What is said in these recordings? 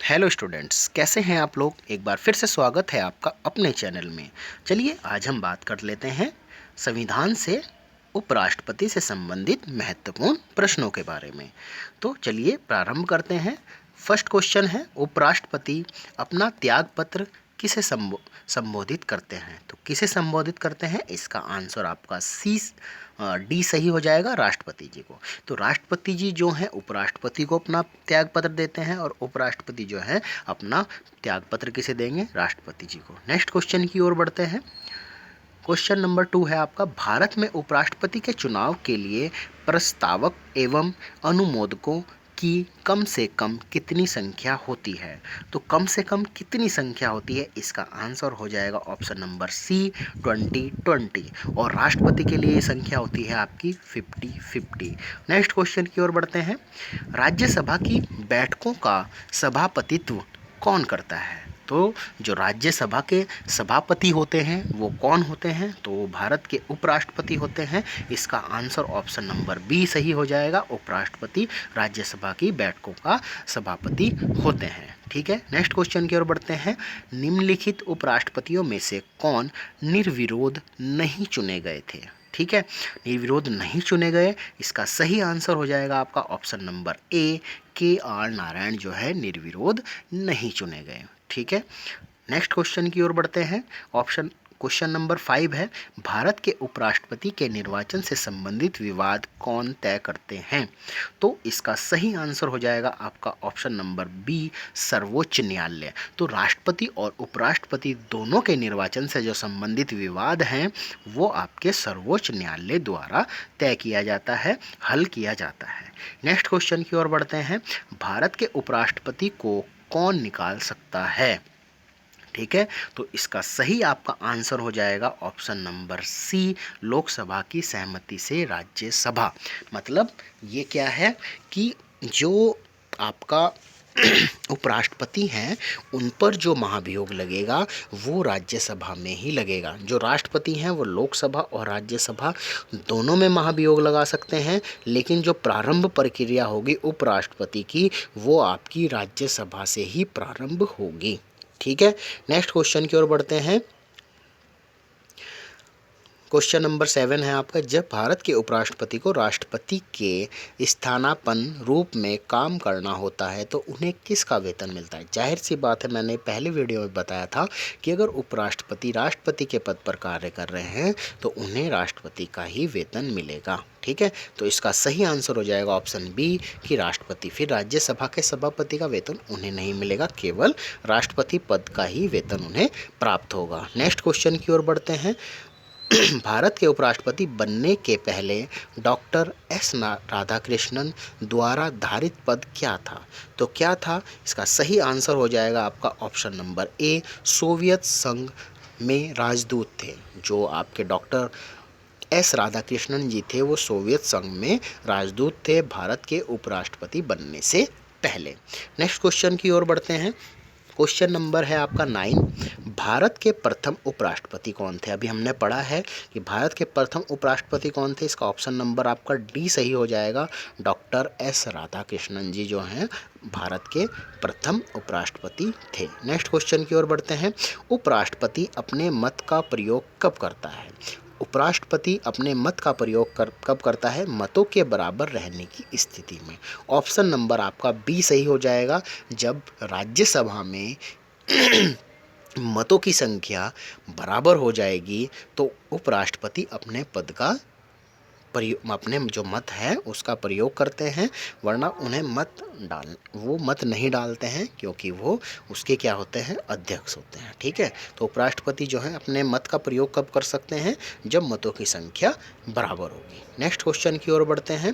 Hello students, कैसे हैं आप लोग। एक बार फिर से स्वागत है आपका अपने चैनल में। चलिए आज हम बात कर लेते हैं संविधान से उपराष्ट्रपति से संबंधित महत्वपूर्ण प्रश्नों के बारे में। तो चलिए प्रारंभ करते हैं। फर्स्ट क्वेश्चन है, उपराष्ट्रपति अपना त्याग पत्र किसे संबोधित करते हैं। तो किसे संबोधित करते हैं, इसका आंसर आपका डी सही हो जाएगा, राष्ट्रपति जी को। तो राष्ट्रपति जी जो हैं उपराष्ट्रपति को अपना त्याग पत्र देते हैं और उपराष्ट्रपति जो है अपना त्याग पत्र किसे देंगे, राष्ट्रपति जी को। नेक्स्ट क्वेश्चन की ओर बढ़ते हैं। क्वेश्चन नंबर 2 है आपका, भारत में उपराष्ट्रपति के चुनाव के लिए प्रस्तावक एवं अनुमोदकों की कम से कम कितनी संख्या होती है। तो कम से कम कितनी संख्या होती है, इसका आंसर हो जाएगा ऑप्शन नंबर सी 20-20। और राष्ट्रपति के लिए संख्या होती है आपकी 50-50। नेक्स्ट क्वेश्चन की ओर बढ़ते हैं। राज्यसभा की बैठकों का सभापतित्व कौन करता है। तो जो राज्यसभा के सभापति होते हैं वो कौन होते हैं, तो वो भारत के उपराष्ट्रपति होते हैं। इसका आंसर ऑप्शन नंबर बी सही हो जाएगा, उपराष्ट्रपति राज्यसभा की बैठकों का सभापति होते हैं। ठीक है, नेक्स्ट क्वेश्चन की ओर बढ़ते हैं। निम्नलिखित उपराष्ट्रपतियों में से कौन निर्विरोध नहीं चुने गए थे। ठीक है, निर्विरोध नहीं चुने गए, इसका सही आंसर हो जाएगा आपका option number A, KR Narayan जो है निर्विरोध नहीं चुने गए। ठीक है, नेक्स्ट क्वेश्चन की ओर बढ़ते हैं। क्वेश्चन नंबर 5 है, भारत के उपराष्ट्रपति के निर्वाचन से संबंधित विवाद कौन तय करते हैं। तो इसका सही आंसर हो जाएगा आपका ऑप्शन नंबर बी, सर्वोच्च न्यायालय। तो राष्ट्रपति और उपराष्ट्रपति दोनों के निर्वाचन से जो संबंधित विवाद हैं वो आपके सर्वोच्च न्यायालय द्वारा तय किया जाता है, हल किया जाता है। नेक्स्ट क्वेश्चन की ओर बढ़ते हैं। भारत के उपराष्ट्रपति को कौन निकाल सकता है। ठीक है, तो इसका सही आपका आंसर हो जाएगा ऑप्शन नंबर सी, लोकसभा की सहमति से राज्यसभा। मतलब ये क्या है कि जो आपका उपराष्ट्रपति हैं उन पर जो महाभियोग लगेगा वो राज्यसभा में ही लगेगा। जो राष्ट्रपति हैं वो लोकसभा और राज्यसभा दोनों में महाभियोग लगा सकते हैं, लेकिन जो प्रारंभ प्रक्रिया होगी उपराष्ट्रपति की वो आपकी राज्यसभा से ही प्रारंभ होगी। ठीक है, नेक्स्ट क्वेश्चन की ओर बढ़ते हैं। क्वेश्चन नंबर 7 है आपका, जब भारत के उपराष्ट्रपति को राष्ट्रपति के स्थानापन्न रूप में काम करना होता है तो उन्हें किसका वेतन मिलता है। जाहिर सी बात है, मैंने पहले वीडियो में बताया था कि अगर उपराष्ट्रपति राष्ट्रपति के पद पर कार्य कर रहे हैं तो उन्हें राष्ट्रपति का ही वेतन मिलेगा। ठीक है, तो इसका सही आंसर हो जाएगा ऑप्शन बी कि राष्ट्रपति। फिर राज्यसभा के सभापति का वेतन उन्हें नहीं मिलेगा, केवल राष्ट्रपति पद का ही वेतन उन्हें प्राप्त होगा। नेक्स्ट क्वेश्चन की ओर बढ़ते हैं। भारत के उपराष्ट्रपति बनने के पहले डॉक्टर एस राधाकृष्णन द्वारा धारित पद क्या था। तो क्या था, इसका सही आंसर हो जाएगा आपका ऑप्शन नंबर ए, सोवियत संघ में राजदूत थे। जो आपके डॉक्टर एस राधाकृष्णन जी थे वो सोवियत संघ में राजदूत थे भारत के उपराष्ट्रपति बनने से पहले। नेक्स्ट क्वेश्चन की ओर बढ़ते हैं। क्वेश्चन नंबर है आपका 9, भारत के प्रथम उपराष्ट्रपति कौन थे। अभी हमने पढ़ा है कि भारत के प्रथम उपराष्ट्रपति कौन थे, इसका ऑप्शन नंबर आपका डी सही हो जाएगा, डॉक्टर एस राधाकृष्णन जी जो हैं भारत के प्रथम उपराष्ट्रपति थे। नेक्स्ट क्वेश्चन की ओर बढ़ते हैं। उपराष्ट्रपति अपने मत का प्रयोग कब करता है। उपराष्ट्रपति अपने मत का प्रयोग कब करता है, मतों के बराबर रहने की स्थिति में। ऑप्शन नंबर आपका बी सही हो जाएगा, जब राज्यसभा में मतों की संख्या बराबर हो जाएगी तो उपराष्ट्रपति अपने पद का अपने जो मत है उसका प्रयोग करते हैं, वरना उन्हें वो मत नहीं डालते हैं क्योंकि वो उसके क्या होते हैं, अध्यक्ष होते हैं। ठीक है, तो उपराष्ट्रपति जो है अपने मत का प्रयोग कब कर सकते हैं, जब मतों की संख्या बराबर होगी। नेक्स्ट क्वेश्चन की ओर बढ़ते हैं।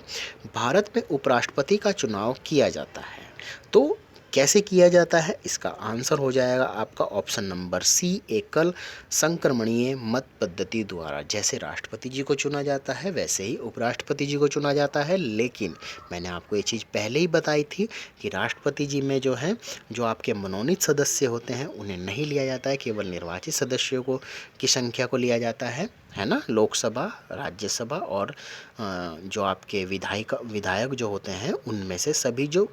भारत में उपराष्ट्रपति का चुनाव किया जाता है तो कैसे किया जाता है, इसका आंसर हो जाएगा आपका ऑप्शन नंबर सी, एकल संक्रमणीय मत पद्धति द्वारा। जैसे राष्ट्रपति जी को चुना जाता है वैसे ही उपराष्ट्रपति जी को चुना जाता है, लेकिन मैंने आपको ये चीज़ पहले ही बताई थी कि राष्ट्रपति जी में जो है जो आपके मनोनीत सदस्य होते हैं उन्हें नहीं लिया जाता है, केवल निर्वाचित सदस्यों को की संख्या को लिया जाता है ना। लोकसभा, राज्यसभा और जो आपके विधायक जो होते हैं उनमें से सभी जो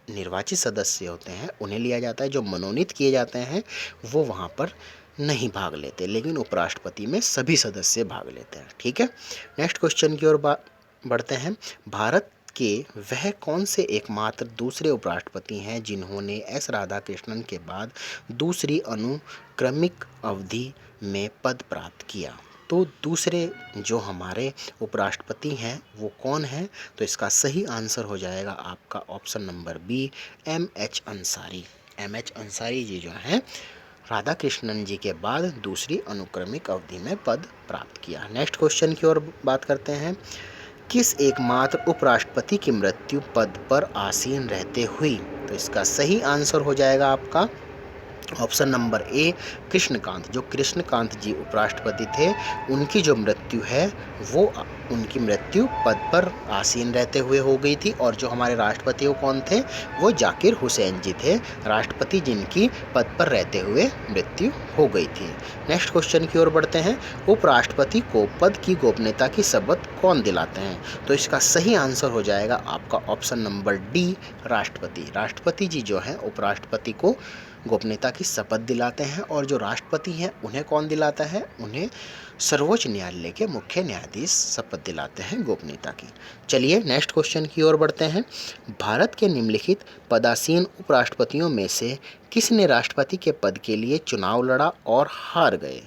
निर्वाचित सदस्य होते हैं उन्हें लिया जाता है, जो मनोनीत किए जाते हैं वो वहाँ पर नहीं भाग लेते, लेकिन उपराष्ट्रपति में सभी सदस्य भाग लेते हैं। ठीक है, नेक्स्ट क्वेश्चन की ओर बढ़ते हैं। भारत के वह कौन से एकमात्र दूसरे उपराष्ट्रपति हैं जिन्होंने एस राधाकृष्णन के बाद दूसरी अनुक्रमिक अवधि में पद प्राप्त किया? तो दूसरे जो हमारे उपराष्ट्रपति हैं वो कौन हैं? तो इसका सही आंसर हो जाएगा आपका option number B, MH. Ansari. MH. Ansari ji जो हैं राधाकृष्णन जी के बाद दूसरी अनुक्रमिक अवधि में पद प्राप्त किया। नेक्स्ट क्वेश्चन की ओर बात करते हैं। किस एकमात्र उपराष्ट्रपति की मृत्यु पद पर आसीन रहते हुई? तो इसका सही आंसर हो जाएगा आपका ऑप्शन नंबर ए, कृष्णकांत। जो कृष्णकांत जी उपराष्ट्रपति थे उनकी जो मृत्यु है वो उनकी मृत्यु पद पर आसीन रहते हुए हो गई थी। और जो हमारे राष्ट्रपति वो कौन थे? वो जाकिर हुसैन जी थे, राष्ट्रपति जिनकी पद पर रहते हुए मृत्यु हो गई थी। नेक्स्ट क्वेश्चन की ओर बढ़ते हैं। उपराष्ट्रपति को पद की गोपनीयता की शपथ कौन दिलाते हैं? तो इसका सही आंसर हो जाएगा आपका ऑप्शन नंबर डी, राष्ट्रपति। राष्ट्रपति जी जो हैं उपराष्ट्रपति को गोपनीयता की शपथ दिलाते हैं। और जो राष्ट्रपति हैं उन्हें कौन दिलाता है? उन्हें सर्वोच्च न्यायालय के मुख्य न्यायाधीश शपथ दिलाते हैं गोपनीयता की। चलिए नेक्स्ट क्वेश्चन की ओर बढ़ते हैं। भारत के निम्नलिखित पदासीन उपराष्ट्रपतियों में से किसने राष्ट्रपति के पद के लिए चुनाव लड़ा और हार गए?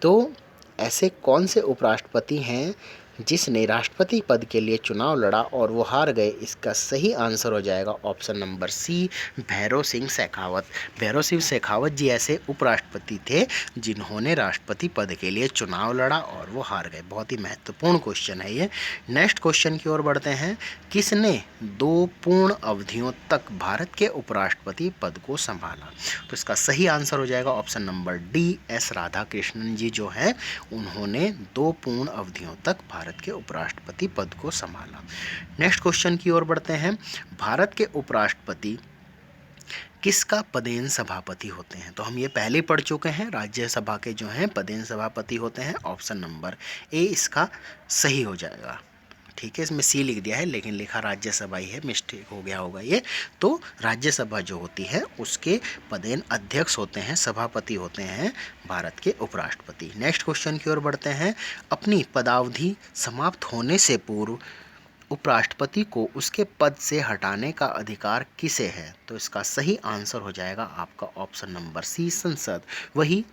तो ऐसे कौन से उपराष्ट्रपति हैं जिसने राष्ट्रपति पद के लिए चुनाव लड़ा और वो हार गए? इसका सही आंसर हो जाएगा option number C, Bhairon Singh Shekhawat. Bhairon Singh Shekhawat ji ऐसे उपराष्ट्रपति थे जिन्होंने राष्ट्रपति पद के लिए चुनाव लड़ा और वो हार गए। बहुत ही महत्वपूर्ण क्वेश्चन है ये। नेक्स्ट क्वेश्चन की ओर बढ़ते हैं। किसने 2 पूर्ण अवधियों तक भारत के उपराष्ट्रपति पद को संभाला? तो इसका सही आंसर हो जाएगा option number D, S Radhakrishnan ji जो है उन्होंने 2 पूर्ण अवधियों तक भारत के उपराष्ट्रपति पद को संभाला। नेक्स्ट क्वेश्चन की ओर बढ़ते हैं। भारत के उपराष्ट्रपति किसका पदेन सभापति होते हैं? तो हम ये पहले पढ़ चुके हैं। राज्यसभा के जो हैं पदेन सभापति होते हैं। ऑप्शन नंबर ए इसका सही हो जाएगा। ठीक है, इसमें सी लिख दिया है लेकिन लिखा राज्यसभा ही है, मिस्टेक हो गया होगा ये। तो राज्यसभा जो होती है उसके पदेन अध्यक्ष होते हैं, सभापति होते हैं भारत के उपराष्ट्रपति। नेक्स्ट क्वेश्चन की ओर बढ़ते हैं। अपनी पदावधि समाप्त होने से पूर्व उपराष्ट्रपति को उसके पद से हटाने का अधिकार किसे है? तो इसका सही आंसर हो जाएगा आपका ऑप्शन नंबर सी, संसद। वही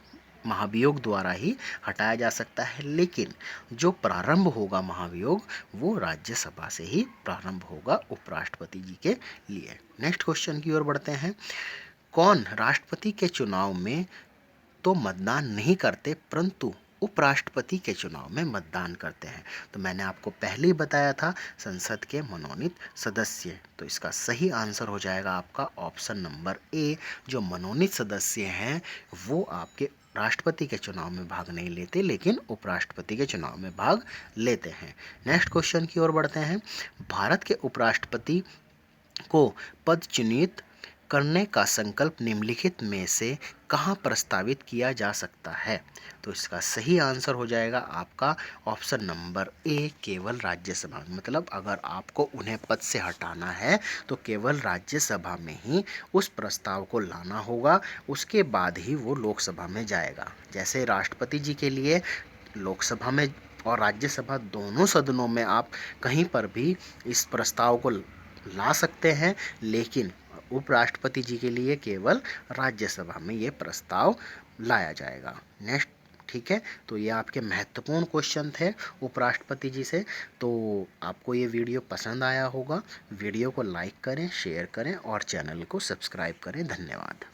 महाभियोग द्वारा ही हटाया जा सकता है, लेकिन जो प्रारंभ होगा महाभियोग वो राज्यसभा से ही प्रारंभ होगा उपराष्ट्रपति जी के लिए। नेक्स्ट क्वेश्चन की ओर बढ़ते हैं। कौन राष्ट्रपति के चुनाव में तो मतदान नहीं करते परंतु उपराष्ट्रपति के चुनाव में मतदान करते हैं? तो मैंने आपको पहले ही बताया था, संसद के मनोनीत सदस्य। तो इसका सही आंसर हो जाएगा आपका ऑप्शन नंबर ए। जो मनोनीत सदस्य हैं वो आपके राष्ट्रपति के चुनाव में भाग नहीं लेते लेकिन उपराष्ट्रपति के चुनाव में भाग लेते हैं। नेक्स्ट क्वेश्चन की ओर बढ़ते हैं। भारत के उपराष्ट्रपति को पद चिन्हित करने का संकल्प निम्नलिखित में से कहाँ प्रस्तावित किया जा सकता है? तो इसका सही आंसर हो जाएगा आपका ऑप्शन नंबर ए, केवल राज्यसभा। मतलब अगर आपको उन्हें पद से हटाना है तो केवल राज्यसभा में ही उस प्रस्ताव को लाना होगा, उसके बाद ही वो लोकसभा में जाएगा। जैसे राष्ट्रपति जी के लिए लोकसभा में और राज्यसभा दोनों सदनों में आप कहीं पर भी इस प्रस्ताव को ला सकते हैं, लेकिन उपराष्ट्रपति जी के लिए केवल राज्यसभा में ये प्रस्ताव लाया जाएगा। नेक्स्ट, ठीक है, तो ये आपके महत्वपूर्ण क्वेश्चन थे उपराष्ट्रपति जी से। तो आपको ये वीडियो पसंद आया होगा। वीडियो को लाइक करें, शेयर करें और चैनल को सब्सक्राइब करें। धन्यवाद।